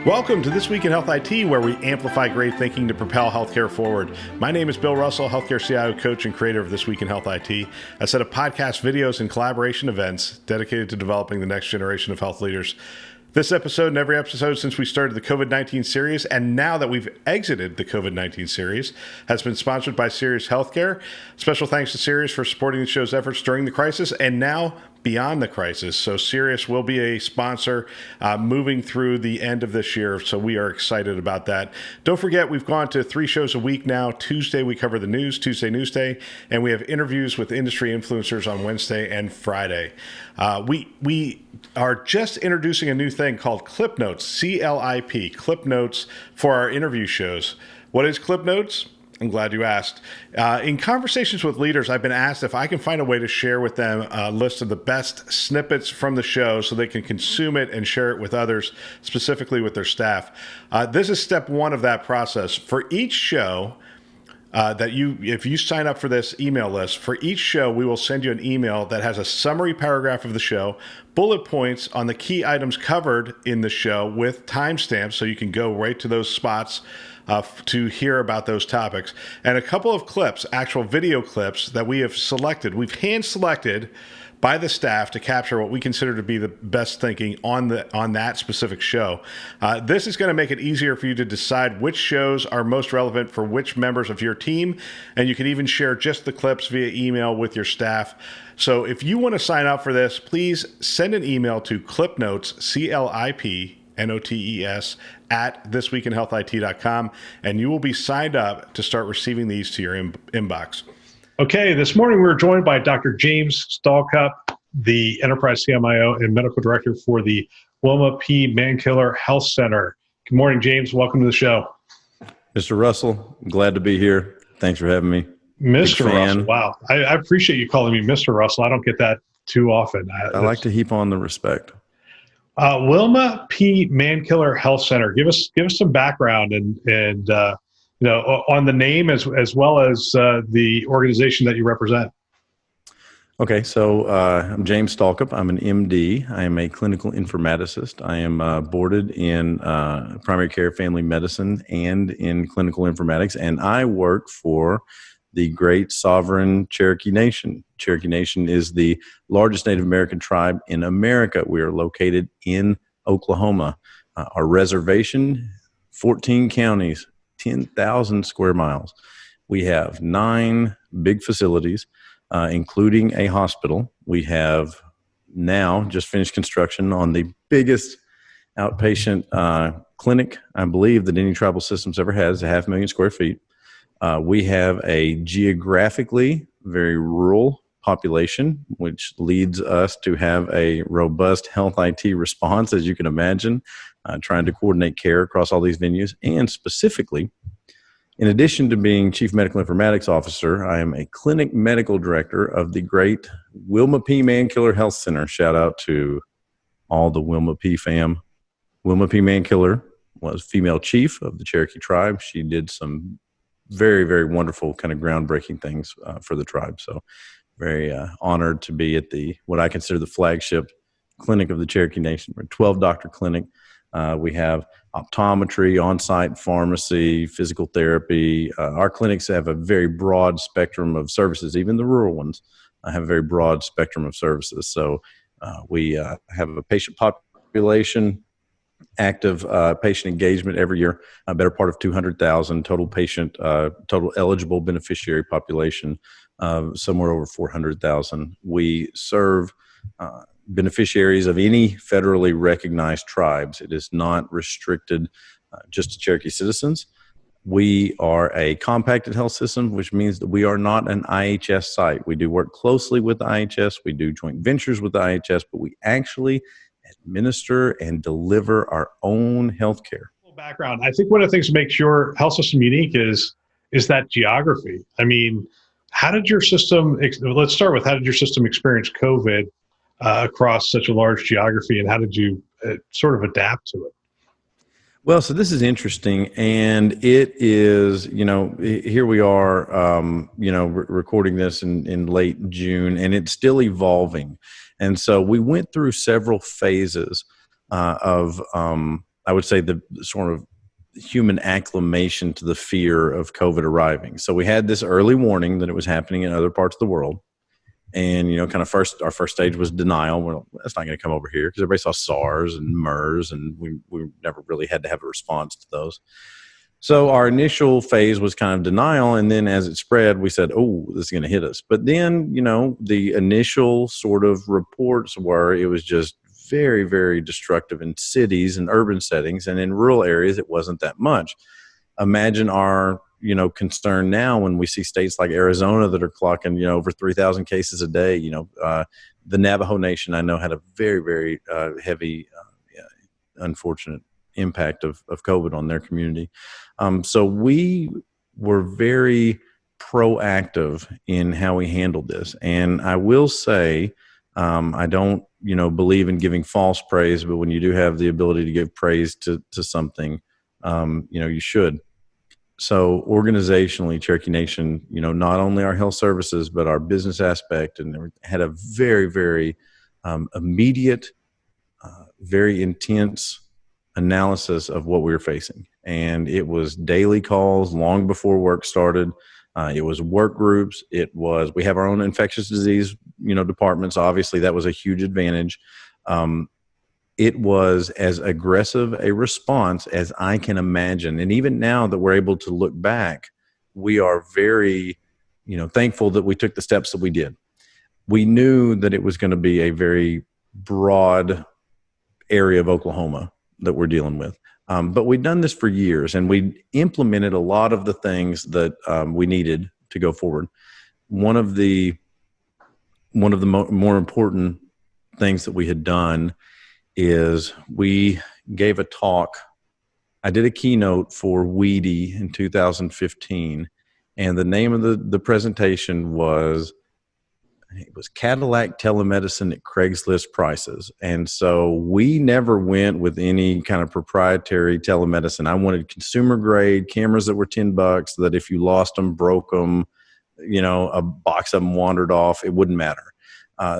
Welcome to This Week in Health IT, where we amplify great thinking to propel healthcare forward. My name is Bill Russell, Healthcare CIO coach and creator of This Week in Health IT, a set of podcast videos and collaboration events dedicated to developing the next generation of health leaders. This episode and every episode since we started the COVID-19 series, and now that we've exited the COVID-19 series, has been sponsored by Sirius Healthcare. Special thanks to Sirius for supporting the show's efforts during the crisis and now beyond the crisis. So Sirius will be a sponsor moving through the end of this year. So we are excited about that. Don't forget, we've gone to 3 shows a week now. Tuesday, we cover the news, Tuesday Newsday, and we have interviews with industry influencers on Wednesday and Friday. We are just introducing a new thing called Clip Notes, C-L-I-P, Clip Notes for our interview shows. What is Clip Notes? I'm glad you asked. In conversations with leaders, I've been asked if I can find a way to share with them a list of the best snippets from the show so they can consume it and share it with others, specifically with their staff. This is step 1 of that process. For each show, if you sign up for this email list, for each show, we will send you an email that has a summary paragraph of the show, bullet points on the key items covered in the show with timestamps so you can go right to those spots to hear about those topics, and a couple of clips, actual video clips that we have selected. We've hand selected by the staff to capture what we consider to be the best thinking on that specific show. This is going to make it easier for you to decide which shows are most relevant for which members of your team, and you can even share just the clips via email with your staff. So if you want to sign up for this, please send an email to clipnotes, CLIPNOTES, at thisweekinhealthit.com, and you will be signed up to start receiving these to your inbox. Okay, this morning we were joined by Dr. James Stallcup, the Enterprise CMIO and Medical Director for the Wilma P. Mankiller Health Center. Good morning, James. Welcome to the show. Mr. Russell, glad to be here. Thanks for having me. Mr. Russell, wow. I appreciate you calling me Mr. Russell. I don't get that too often. I like to heap on the respect. Wilma P. Mankiller Health Center. Give us some background and on the name as well as the organization that you represent. Okay, so I'm James Stallcup. I'm an MD. I am a clinical informaticist. I am boarded in primary care family medicine and in clinical informatics, and I work for the great sovereign Cherokee Nation. Cherokee Nation is the largest Native American tribe in America. We are located in Oklahoma. Our reservation, 14 counties, 10,000 square miles. We have 9 big facilities, including a hospital. We have now just finished construction on the biggest outpatient clinic, I believe, that any tribal system's ever had. It's 500,000 square feet. We have a geographically very rural population, which leads us to have a robust health IT response, as you can imagine, trying to coordinate care across all these venues. And specifically, in addition to being Chief Medical Informatics Officer, I am a Clinic Medical Director of the great Wilma P. Mankiller Health Center. Shout out to all the Wilma P. fam. Wilma P. Mankiller was female chief of the Cherokee tribe. She did some very, very wonderful kind of groundbreaking things for the tribe. So very honored to be at what I consider the flagship clinic of the Cherokee Nation. We're a 12-doctor clinic. We have optometry, on-site pharmacy, physical therapy. Our clinics have a very broad spectrum of services. Even the rural ones have a very broad spectrum of services. So we have a patient population, active patient engagement every year, a better part of 200,000 total total eligible beneficiary population, somewhere over 400,000. We serve beneficiaries of any federally recognized tribes. It is not restricted just to Cherokee citizens. We are a compacted health system, which means that we are not an IHS site. We do work closely with the IHS. We do joint ventures with the IHS, but we actually administer and deliver our own health care. Background. I think one of the things that makes your health system unique is that geography. I mean, how did your system, let's start with how did your system experience COVID across such a large geography, and how did you sort of adapt to it? Well, so this is interesting, and it is, here we are, recording this in late June, and it's still evolving. And so we went through several phases of, I would say, the sort of human acclimation to the fear of COVID arriving. So we had this early warning that it was happening in other parts of the world. And, kind of our first stage was denial. Well, that's not going to come over here because everybody saw SARS and MERS, and we never really had to have a response to those. So our initial phase was kind of denial. And then as it spread, we said, oh, this is going to hit us. But then, the initial sort of reports were it was just very, very destructive in cities and urban settings. And in rural areas, it wasn't that much. Imagine our concern now when we see states like Arizona that are clocking, over 3,000 cases a day. The Navajo Nation, I know, had a very, very heavy, unfortunate impact of COVID on their community. So we were very proactive in how we handled this. And I will say, I don't, believe in giving false praise, but when you do have the ability to give praise to something, you should. So organizationally, Cherokee Nation, not only our health services, but our business aspect, and had a very, very immediate, very intense analysis of what we were facing. And it was daily calls long before work started. It was work groups. We have our own infectious disease, departments. Obviously, that was a huge advantage. It was as aggressive a response as I can imagine. And even now that we're able to look back, we are very, thankful that we took the steps that we did. We knew that it was going to be a very broad area of Oklahoma that we're dealing with. But we'd done this for years, and we implemented a lot of the things that we needed to go forward. One of the more important things that we had done is we gave a talk. I did a keynote for Weedy in 2015, and the name of the presentation was Cadillac Telemedicine at Craigslist prices. And so we never went with any kind of proprietary telemedicine. I wanted consumer grade cameras that were $10 so that if you lost them, broke them, a box of them wandered off, it wouldn't matter.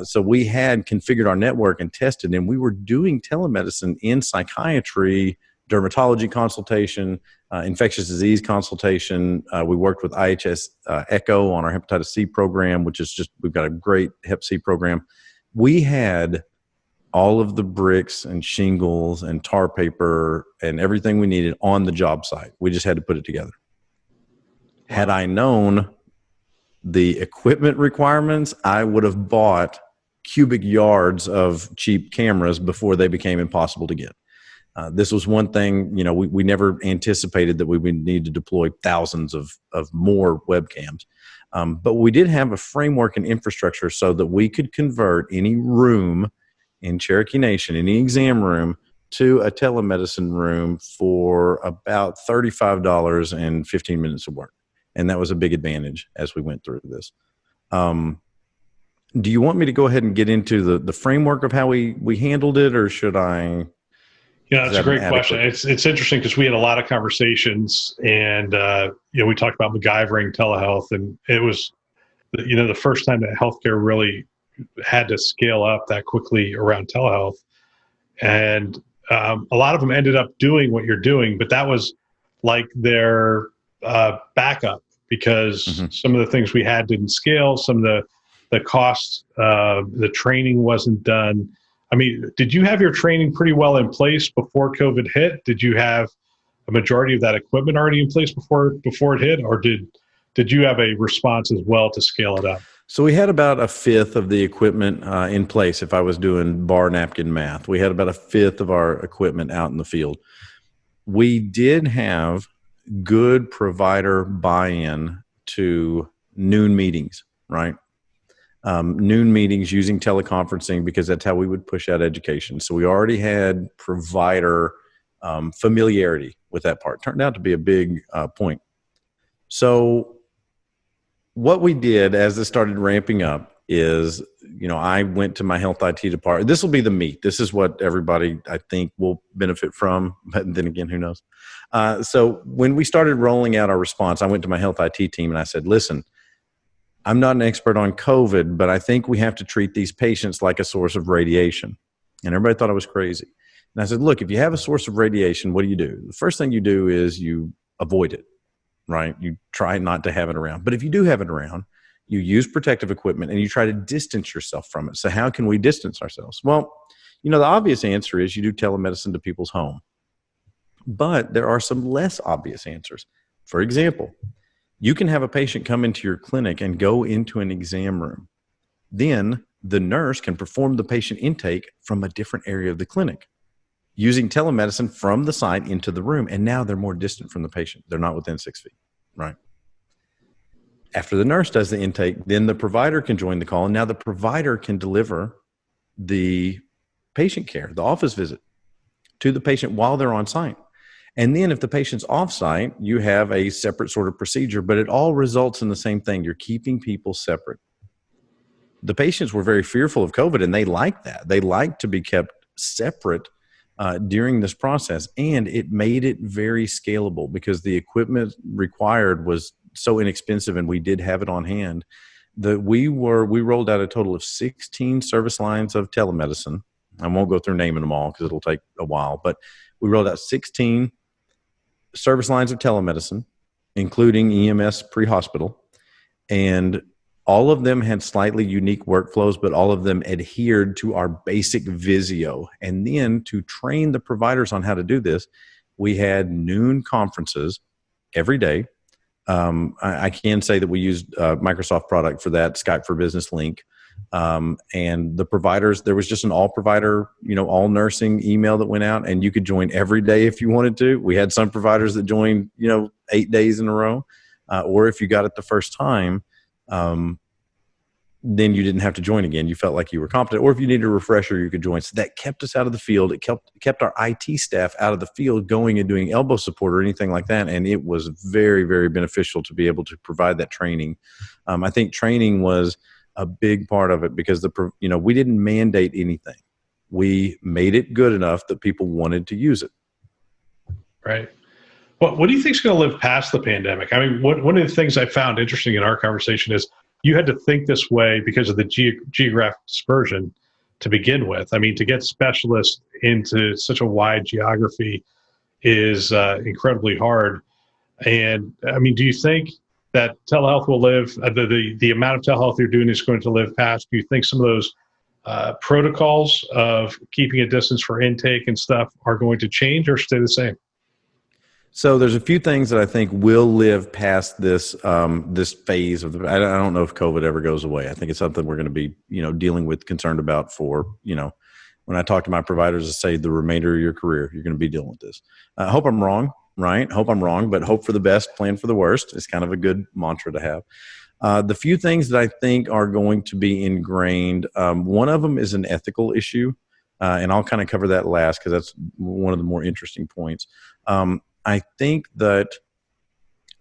So we had configured our network and tested, and we were doing telemedicine in psychiatry, dermatology consultation, infectious disease consultation. We worked with IHS Echo on our hepatitis C program, which is we've got a great hep C program. We had all of the bricks and shingles and tar paper and everything we needed on the job site. We just had to put it together. Had I known the equipment requirements, I would have bought cubic yards of cheap cameras before they became impossible to get. This was one thing, we never anticipated that we would need to deploy thousands of more webcams. But we did have a framework and infrastructure so that we could convert any room in Cherokee Nation, any exam room, to a telemedicine room for about $35 and 15 minutes of work. And that was a big advantage as we went through this. Do you want me to go ahead and get into the framework of how we handled it, or should I? That's a great question. It's interesting because we had a lot of conversations, and we talked about MacGyvering telehealth, and it was the first time that healthcare really had to scale up that quickly around telehealth, and a lot of them ended up doing what you're doing, but that was like their backup because some of the things we had didn't scale. Some of the costs, the training wasn't done. I mean, did you have your training pretty well in place before COVID hit? Did you have a majority of that equipment already in place before it hit, or did you have a response as well to scale it up? So we had about a fifth of the equipment in place. If I was doing bar napkin math, we had about a fifth of our equipment out in the field. We did have good provider buy-in to noon meetings, right? Noon meetings using teleconferencing, because that's how we would push out education. So we already had provider familiarity with that part. Turned out to be a big point. So what we did as this started ramping up is, I went to my health IT department. This will be the meat. This is what everybody, I think, will benefit from. But then again, who knows? So when we started rolling out our response, I went to my health IT team and I said, listen, I'm not an expert on COVID, but I think we have to treat these patients like a source of radiation. And everybody thought I was crazy. And I said, look, if you have a source of radiation, what do? The first thing you do is you avoid it, right? You try not to have it around. But if you do have it around, you use protective equipment and you try to distance yourself from it. So how can we distance ourselves? Well, the obvious answer is you do telemedicine to people's home. But there are some less obvious answers. For example, you can have a patient come into your clinic and go into an exam room. Then the nurse can perform the patient intake from a different area of the clinic using telemedicine from the site into the room. And now they're more distant from the patient. They're not within 6 feet, right? After the nurse does the intake, then the provider can join the call. And now the provider can deliver the patient care, the office visit, to the patient while they're on site. And then if the patient's off site, you have a separate sort of procedure, but it all results in the same thing. You're keeping people separate. The patients were very fearful of COVID, and they like that. They like to be kept separate during this process. And it made it very scalable because the equipment required was so inexpensive, and we did have it on hand, that we rolled out a total of 16 service lines of telemedicine. I won't go through naming them all because it'll take a while, but we rolled out 16 service lines of telemedicine, including EMS pre-hospital, and all of them had slightly unique workflows, but all of them adhered to our basic Visio. And then to train the providers on how to do this, we had noon conferences every day. I can say that we used Microsoft product for that, Skype for Business Link. And the providers, there was just an all provider, all nursing email that went out, and you could join every day if you wanted to. We had some providers that joined, 8 days in a row. Or if you got it the first time, then you didn't have to join again. You felt like you were competent, or if you needed a refresher, you could join. So that kept us out of the field. It kept our IT staff out of the field going and doing elbow support or anything like that. And it was very, very beneficial to be able to provide that training. I think training was a big part of it because we didn't mandate anything. We made it good enough that people wanted to use it. Right. What do you think is going to live past the pandemic? I mean, one of the things I found interesting in our conversation is you had to think this way because of the geographic dispersion to begin with. I mean, to get specialists into such a wide geography is incredibly hard. And I mean, do you think that telehealth will live, the amount of telehealth you're doing is going to live past? Do you think some of those protocols of keeping a distance for intake and stuff are going to change or stay the same? So there's a few things that I think will live past this this phase of I don't know if COVID ever goes away. I think it's something we're going to be dealing with, concerned about for when I talk to my providers, I say the remainder of your career you're going to be dealing with this. I hope I'm wrong, right? Hope I'm wrong, but hope for the best, plan for the worst. It's kind of a good mantra to have. The few things that I think are going to be ingrained, one of them is an ethical issue, and I'll kind of cover that last because that's one of the more interesting points. I think that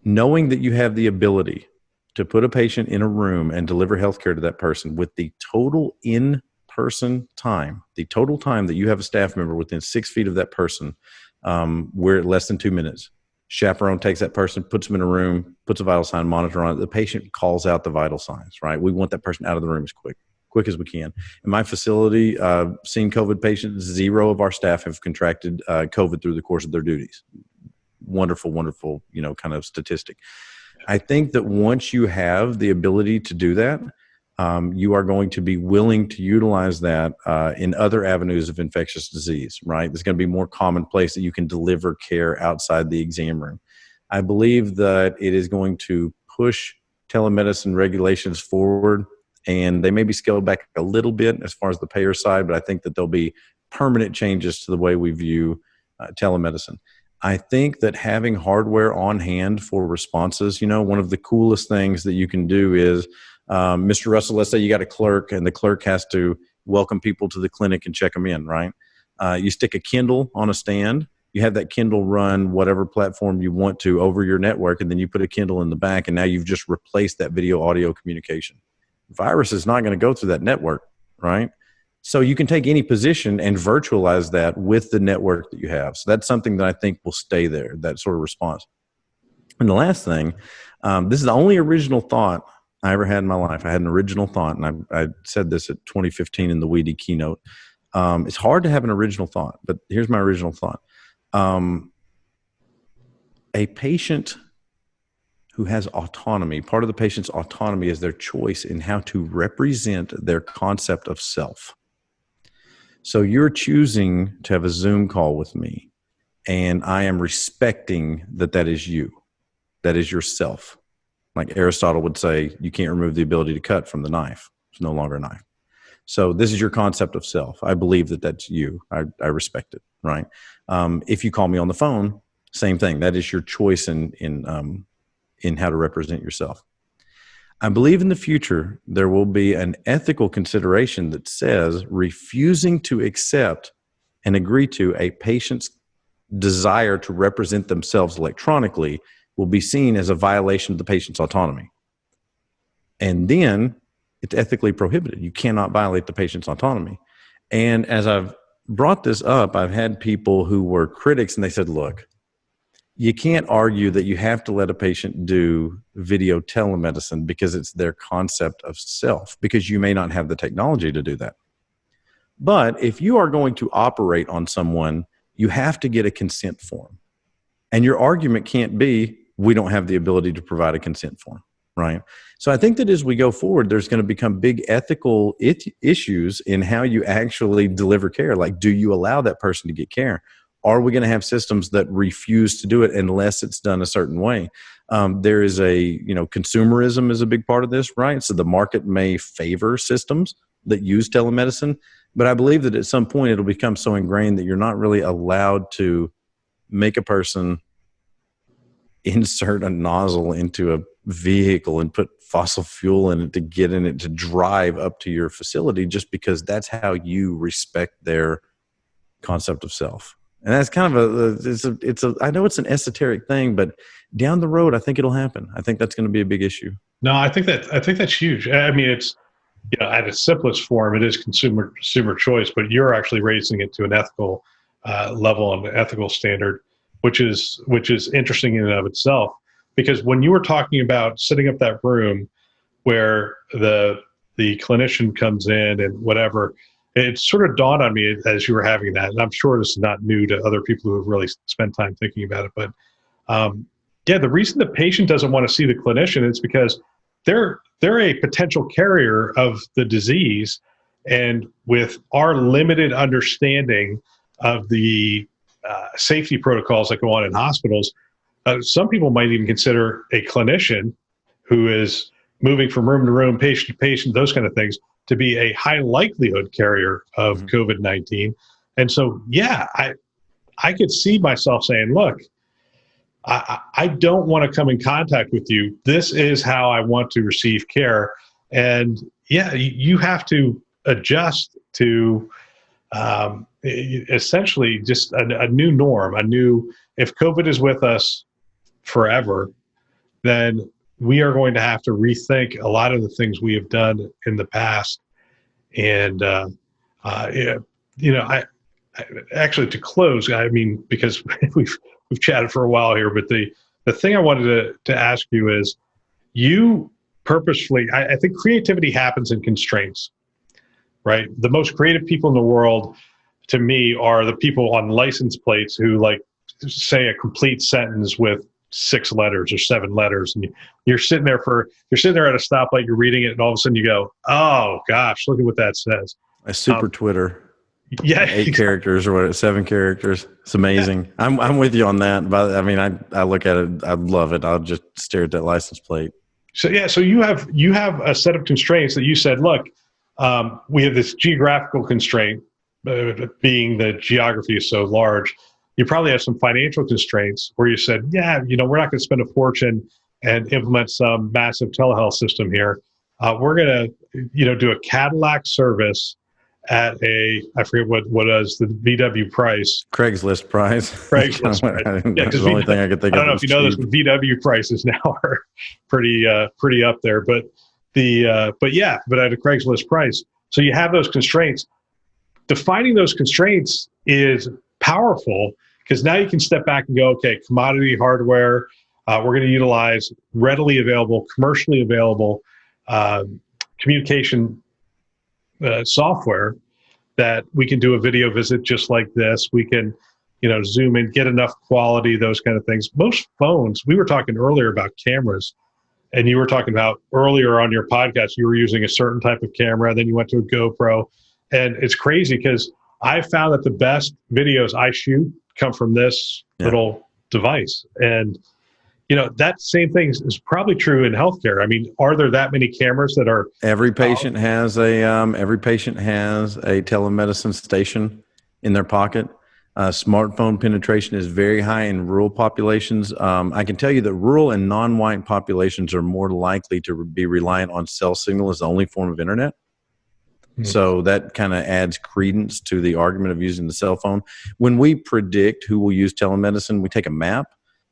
knowing that you have the ability to put a patient in a room and deliver healthcare to that person with the total in-person time, the total time that you have a staff member within 6 feet of that person, we're at less than 2 minutes. Chaperone takes that person, puts them in a room, puts a vital sign monitor on it. The patient calls out the vital signs, right? We want that person out of the room as quick as we can. In my facility, seeing COVID patients, 0 of our staff have contracted COVID through the course of their duties. Wonderful, kind of statistic. I think that once you have the ability to do that, you are going to be willing to utilize that in other avenues of infectious disease, right? There's going to be more commonplace that you can deliver care outside the exam room. I believe that it is going to push telemedicine regulations forward, and they may be scaled back a little bit as far as the payer side, but I think that there'll be permanent changes to the way we view telemedicine. I think that having hardware on hand for responses, one of the coolest things that you can do is, Mr. Russell, let's say you got a clerk and the clerk has to welcome people to the clinic and check them in, right? You stick a Kindle on a stand, you have that Kindle run whatever platform you want to over your network, and then you put a Kindle in the back, and now you've just replaced that video audio communication. virus is not going to go through that network, right? So you can take any position and virtualize that with the network that you have. So that's something that I think will stay there, that sort of response. And the last thing, this is the only original thought I ever had in my life. I had an original thought, and I said this at 2015 in the Weedy keynote. It's hard to have an original thought, but here's my original thought. A patient who has autonomy, part of the patient's autonomy is their choice in how to represent their concept of self. So you're choosing to have a Zoom call with me, and I am respecting that that is you. That is yourself. Like Aristotle would say, you can't remove the ability to cut from the knife. It's no longer a knife. So this is your concept of self. I believe that that's you. I respect it, right? If you call me on the phone, same thing. That is your choice in how to represent yourself. I believe in the future there will be an ethical consideration that says refusing to accept and agree to a patient's desire to represent themselves electronically will be seen as a violation of the patient's autonomy. And then it's ethically prohibited. You cannot violate the patient's autonomy. And as I've brought this up, I've had people who were critics, and they said, look, you can't argue that you have to let a patient do video telemedicine because it's their concept of self, because you may not have the technology to do that. But if you are going to operate on someone, you have to get a consent form. And your argument can't be, we don't have the ability to provide a consent form, right? So I think that as we go forward, there's going to become big ethical issues in how you actually deliver care. Like, do you allow that person to get care? Are we going to have systems that refuse to do it unless it's done a certain way? There is consumerism is a big part of this, right? So the market may favor systems that use telemedicine, but I believe that at some point it'll become so ingrained that you're not really allowed to make a person insert a nozzle into a vehicle and put fossil fuel in it to get in it to drive up to your facility, just because that's how you respect their concept of self. And that's kind of I know it's an esoteric thing, but down the road, I think it'll happen. I think that's going to be a big issue. No, I think that's huge. I mean, it's, at its simplest form, it is consumer choice, but you're actually raising it to an ethical level and an ethical standard, which is interesting in and of itself. Because when you were talking about setting up that room where the clinician comes in and whatever, it sort of dawned on me as you were having that, and I'm sure this is not new to other people who have really spent time thinking about it, but the reason the patient doesn't want to see the clinician is because they're a potential carrier of the disease, and with our limited understanding of the safety protocols that go on in hospitals, some people might even consider a clinician who is moving from room to room, patient to patient, those kind of things, to be a high likelihood carrier of COVID-19. And so, I could see myself saying, look, I don't want to come in contact with you. This is how I want to receive care. And you have to adjust to essentially just a new norm, if COVID is with us forever, then we are going to have to rethink a lot of the things we have done in the past. And, I actually, to close, I mean, because we've chatted for a while here, but the thing I wanted to ask you is, you purposefully, I think creativity happens in constraints, right? The most creative people in the world, to me, are the people on license plates who say a complete sentence with 6 letters or 7 letters, and you're sitting there at a stoplight, you're reading it, and all of a sudden you go, oh gosh, look at what that says. A super Twitter. Yeah, 8 characters or what? 7 characters. It's amazing. Yeah. I'm with you on that. But I mean, I look at it. I love it. I'll just stare at that license plate. So you have a set of constraints that you said, look, we have this geographical constraint, being the geography is so large. You probably have some financial constraints where you said, we're not going to spend a fortune and implement some massive telehealth system here. We're going to, do a Cadillac service at I forget what is the VW price. Craigslist price. Craigslist price. Yeah, that's the only thing I could think of. I don't know if you know this, but VW prices now are pretty up there. But but at a Craigslist price. So you have those constraints. Defining those constraints is powerful because now you can step back and go, okay, commodity hardware, we're going to utilize readily available, commercially available communication software that we can do a video visit just like this. We can, zoom in, get enough quality, those kind of things. Most phones, we were talking earlier about cameras, and you were talking about earlier on your podcast, you were using a certain type of camera, then you went to a GoPro. And it's crazy because I found that the best videos I shoot come from this little device. And, that same thing is probably true in healthcare. I mean, are there that many cameras that are? Every patient has a telemedicine station in their pocket. Smartphone penetration is very high in rural populations. I can tell you that rural and non-white populations are more likely to be reliant on cell signal as the only form of internet. So that kind of adds credence to the argument of using the cell phone. When we predict who will use telemedicine, we take a map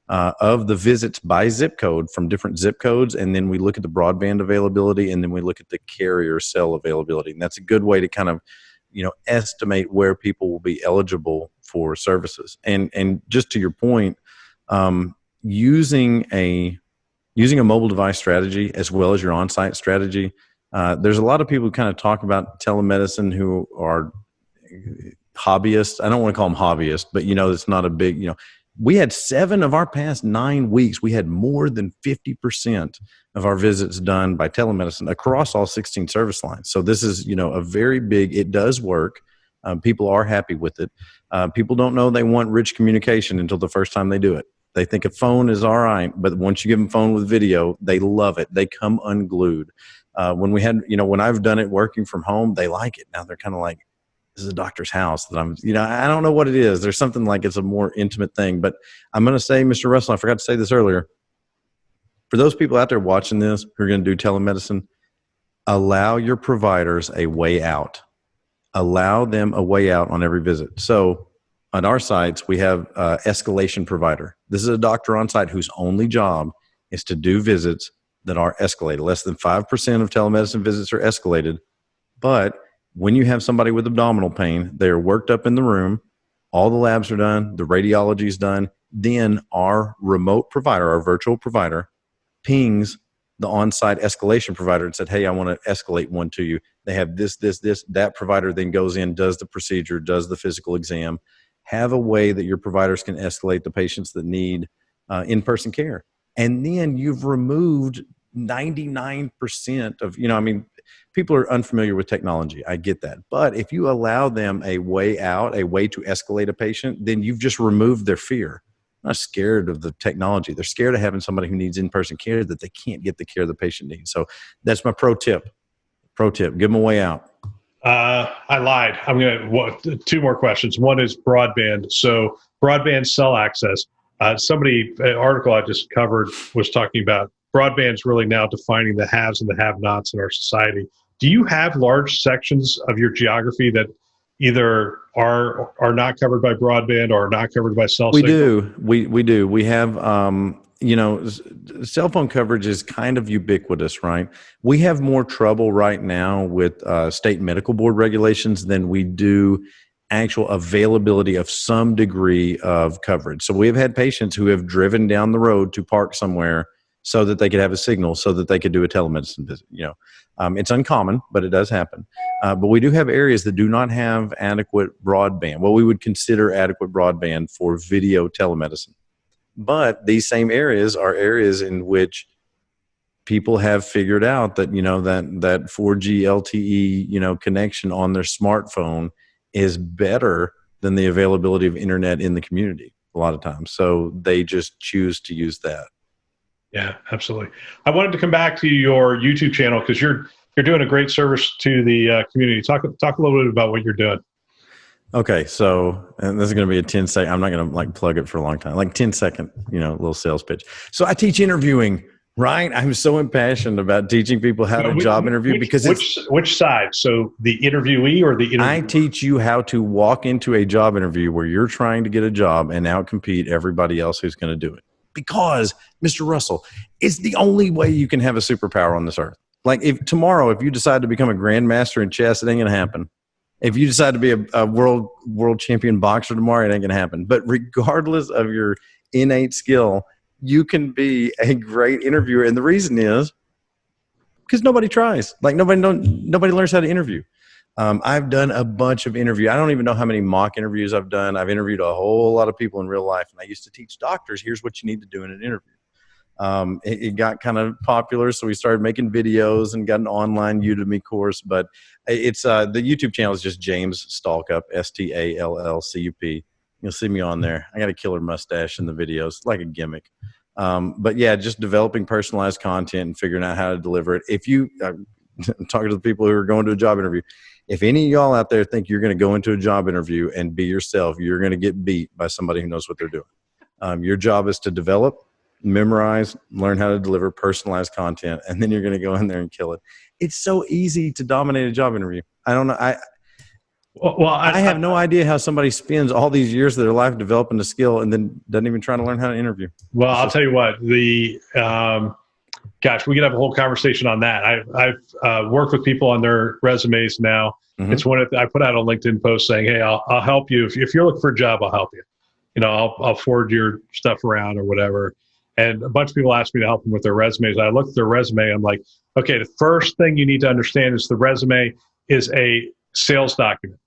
of the visits by zip code from different zip codes, and then we look at the broadband availability, and then we look at the carrier cell availability. And that's a good way to kind of, estimate where people will be eligible for services. And just to your point, using a mobile device strategy as well as your on-site strategy. There's a lot of people who kind of talk about telemedicine who are hobbyists. I don't want to call them hobbyists, but it's not a big, we had 7 of our past 9 weeks. We had more than 50% of our visits done by telemedicine across all 16 service lines. So this is, a very big, it does work. People are happy with it. People don't know they want rich communication until the first time they do it. They think a phone is all right, but once you give them a phone with video, they love it. They come unglued. When we had, when I've done it working from home, they like it. Now they're kind of like, this is a doctor's house that I'm, I don't know what it is. There's something like it's a more intimate thing, but I'm going to say, Mr. Russell, I forgot to say this earlier. For those people out there watching this who are going to do telemedicine, allow your providers a way out. Allow them a way out on every visit. So on our sites, we have escalation provider. This is a doctor on site whose only job is to do visits that are escalated. Less than 5% of telemedicine visits are escalated. But when you have somebody with abdominal pain, they are worked up in the room, all the labs are done, the radiology is done, then our remote provider, our virtual provider, pings the on-site escalation provider and said, hey, I want to escalate one to you. They have this. That provider then goes in, does the procedure, does the physical exam. Have a way that your providers can escalate the patients that need in-person care. And then you've removed 99% of, people are unfamiliar with technology. I get that. But if you allow them a way out, a way to escalate a patient, then you've just removed their fear. They're not scared of the technology. They're scared of having somebody who needs in-person care that they can't get the care the patient needs. So that's my pro tip. Give them a way out. I lied. I'm going to 2 more questions. One is broadband. So broadband cell access. An article I just covered was talking about broadband's really now defining the haves and the have-nots in our society. Do you have large sections of your geography that either are not covered by broadband or are not covered by cell signal? We do. We have, cell phone coverage is kind of ubiquitous, right? We have more trouble right now with state medical board regulations than we do actual availability of some degree of coverage. So we have had patients who have driven down the road to park somewhere so that they could have a signal, so that they could do a telemedicine visit. It's uncommon, but it does happen. But we do have areas that do not have adequate broadband, what we would consider adequate broadband for video telemedicine. But these same areas are areas in which people have figured out that, that 4G LTE, connection on their smartphone is better than the availability of internet in the community a lot of times. So they just choose to use that. Yeah, absolutely. I wanted to come back to your YouTube channel because you're doing a great service to the community. Talk a little bit about what you're doing. Okay, so, and this is going to be a 10-second, I'm not going to plug it for a long time, 10-second, little sales pitch. So I teach interviewing, right? I'm so impassioned about teaching people how to job interview because which side? So the interviewee or the interviewer? I teach you how to walk into a job interview where you're trying to get a job and outcompete everybody else who's going to do it. Because, Mr. Russell, it's the only way you can have a superpower on this earth. Like if tomorrow, if you decide to become a grandmaster in chess, it ain't going to happen. If you decide to be a world champion boxer tomorrow, it ain't going to happen. But regardless of your innate skill, you can be a great interviewer. And the reason is because nobody tries. Like nobody learns how to interview. I've done a bunch of interviews. I don't even know how many mock interviews I've done. I've interviewed a whole lot of people in real life. And I used to teach doctors, here's what you need to do in an interview. It got kind of popular, so we started making videos and got an online Udemy course. But it's the YouTube channel is just James Stallcup, Stallcup. You'll see me on there. I got a killer mustache in the videos, like a gimmick. But yeah, just developing personalized content and figuring out how to deliver it. If you I'm talking to the people who are going to a job interview, if any of y'all out there think you're going to go into a job interview and be yourself, you're going to get beat by somebody who knows what they're doing. Your job is to develop, memorize, learn how to deliver personalized content, and then you're going to go in there and kill it. It's so easy to dominate a job interview. I don't know. I have no idea how somebody spends all these years of their life developing a skill and then doesn't even try to learn how to interview. Well, I'll tell you what, gosh, we could have a whole conversation on that. I've worked with people on their resumes now. Mm-hmm. It's one I put out a LinkedIn post saying, hey, I'll help you. If you're looking for a job, I'll help you. I'll forward your stuff around or whatever. And a bunch of people ask me to help them with their resumes. I looked at their resume. I'm like, okay, the first thing you need to understand is the resume is a sales document.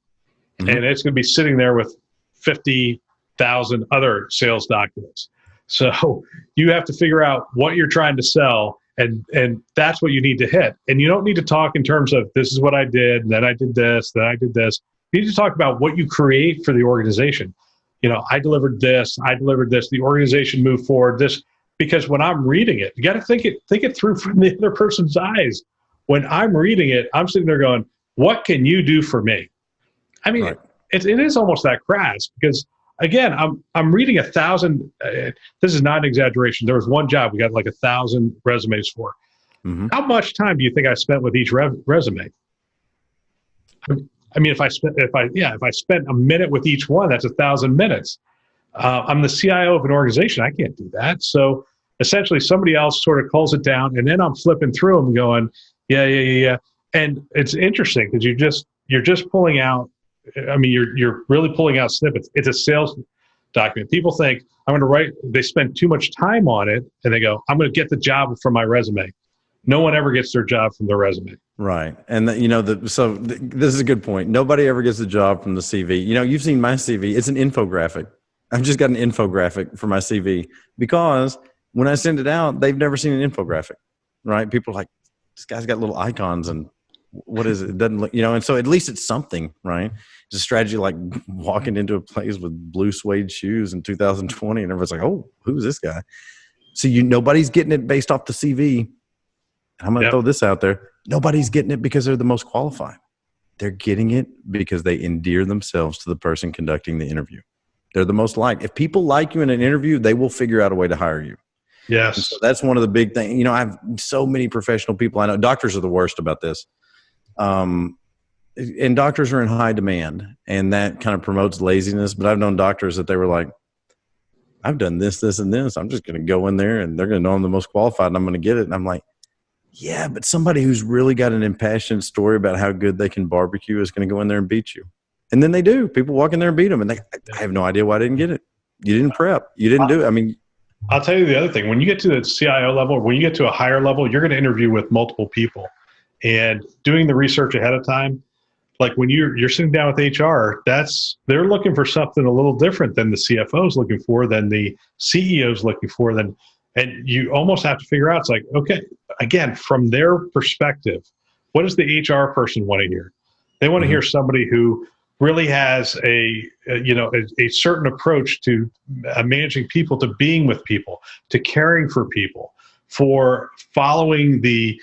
Mm-hmm. And it's going to be sitting there with 50,000 other sales documents. So you have to figure out what you're trying to sell, and that's what you need to hit. And you don't need to talk in terms of this is what I did, and then I did this, then I did this. You need to talk about what you create for the organization. I delivered this, the organization moved forward, this. Because when I'm reading it, you got to think it through from the other person's eyes. When I'm reading it, I'm sitting there going, what can you do for me? I mean, right. It is almost that crass because, again, I'm reading 1,000. This is not an exaggeration. There was one job we got like 1,000 resumes for. Mm-hmm. How much time do you think I spent with each resume? I mean, if I spent a minute with each one, that's 1,000 minutes. I'm the CIO of an organization. I can't do that. So essentially somebody else sort of calls it down, and then I'm flipping through them going, yeah. And it's interesting because you're just pulling out, I mean, you're really pulling out snippets. It's a sales document. People think I'm going to write, they spend too much time on it and they go, I'm going to get the job from my resume. No one ever gets their job from their resume. Right. And so this is a good point. Nobody ever gets the job from the CV. You've seen my CV. It's an infographic. I've just got an infographic for my CV because when I send it out, they've never seen an infographic, right? People are like, this guy's got little icons and what is it? It doesn't look, and so at least it's something, right? It's a strategy like walking into a place with blue suede shoes in 2020 and everyone's like, oh, who's this guy? So nobody's getting it based off the CV. I'm going to throw this out there. Nobody's getting it because they're the most qualified. They're getting it because they endear themselves to the person conducting the interview. They're the most liked. If people like you in an interview, they will figure out a way to hire you. Yes. And so that's one of the big things. I have so many professional people I know. Doctors are the worst about this. And doctors are in high demand, and that kind of promotes laziness. But I've known doctors that they were like, I've done this, this, and this. I'm just going to go in there, and they're going to know I'm the most qualified, and I'm going to get it. And I'm like, yeah, but somebody who's really got an impassioned story about how good they can barbecue is going to go in there and beat you. And then they do. People walk in there and beat them. And I have no idea why I didn't get it. You didn't prep. You didn't do it. I mean, I'll tell you the other thing. When you get to the CIO level, when you get to a higher level, you're going to interview with multiple people. And doing the research ahead of time, like when you're sitting down with HR, they're looking for something a little different than the CFO is looking for, than the CEO is looking for. And you almost have to figure out, it's like, okay, again, from their perspective, what does the HR person want to hear? They want to hear somebody who really has a certain approach to managing people, to being with people, to caring for people, for following the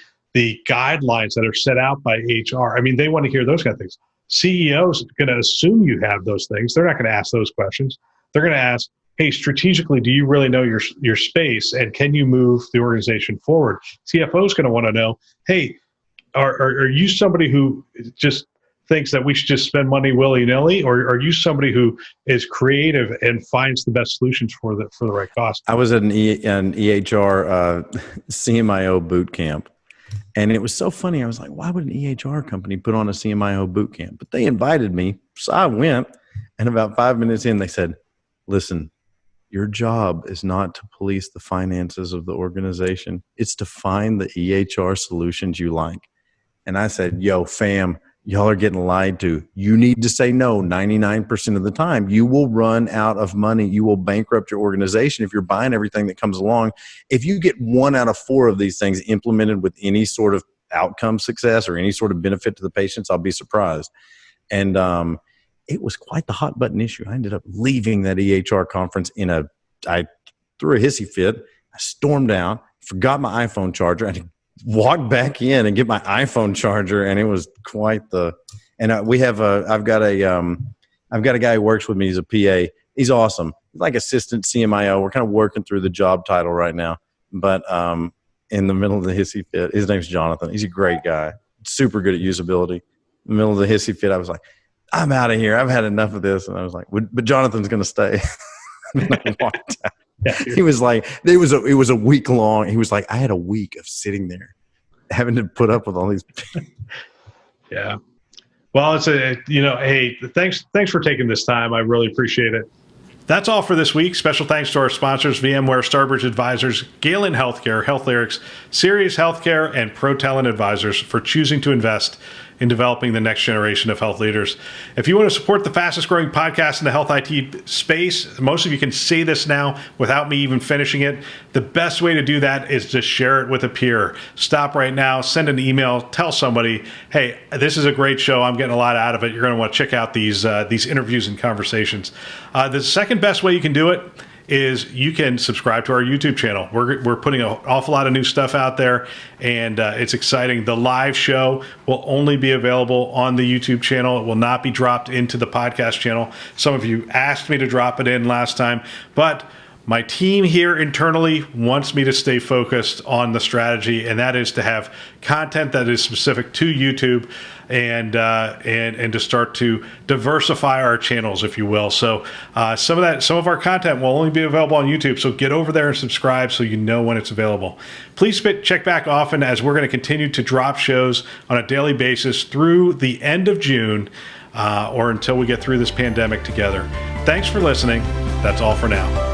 guidelines that are set out by HR. I mean, they want to hear those kind of things. CEOs are going to assume you have those things. They're not going to ask those questions. They're going to ask, hey, strategically, do you really know your space, and can you move the organization forward? CFO is going to want to know, hey, are you somebody who just thinks that we should just spend money willy-nilly, or are you somebody who is creative and finds the best solutions for the right cost? I was at an EHR CMIO boot camp, And it was so funny. I was like, why would an EHR company put on a CMIO boot camp? But they invited me. So I went. And about 5 minutes in, they said, listen, your job is not to police the finances of the organization. It's to find the EHR solutions you like. And I said, yo, fam, y'all are getting lied to. You need to say no 99% of the time. You will run out of money. You will bankrupt your organization if you're buying everything that comes along. If you get 1 out of 4 of these things implemented with any sort of outcome success or any sort of benefit to the patients, I'll be surprised. And it was quite the hot button issue. I ended up leaving that EHR conference I threw a hissy fit. I stormed out, forgot my iPhone charger. I had to walk back in and get my iPhone charger, and it was quite the. And I've got a guy who works with me. He's a PA. He's awesome. He's like assistant CMIO. We're kind of working through the job title right now, but in the middle of the hissy fit, his name's Jonathan. He's a great guy, super good at usability. In the middle of the hissy fit, I was like, I'm out of here. I've had enough of this. And I was like, but Jonathan's going to stay. And I walked out. Yeah, he was like, it was a week long. He was like, I had a week of sitting there having to put up with all these. Yeah. Well, hey, thanks for taking this time. I really appreciate it. That's all for this week. Special thanks to our sponsors, VMware, Starbridge Advisors, Galen Healthcare, HealthLyrics, Sirius Healthcare, and ProTalent Advisors for choosing to invest in developing the next generation of health leaders. If you want to support the fastest growing podcast in the health IT space, most of you can say this now without me even finishing it. The best way to do that is to share it with a peer. Stop right now, send an email, tell somebody, hey, this is a great show. I'm getting a lot out of it. You're going to want to check out these interviews and conversations. The second best way you can do it is you can subscribe to our YouTube channel. We're putting an awful lot of new stuff out there, and it's exciting. The live show will only be available on the YouTube channel. It will not be dropped into the podcast channel. Some of you asked me to drop it in last time, but my team here internally wants me to stay focused on the strategy, and that is to have content that is specific to YouTube and to start to diversify our channels, if you will. So some of our content will only be available on YouTube. So get over there and subscribe so you know when it's available. Please check back often, as we're going to continue to drop shows on a daily basis through the end of June or until we get through this pandemic together. Thanks for listening. That's all for now.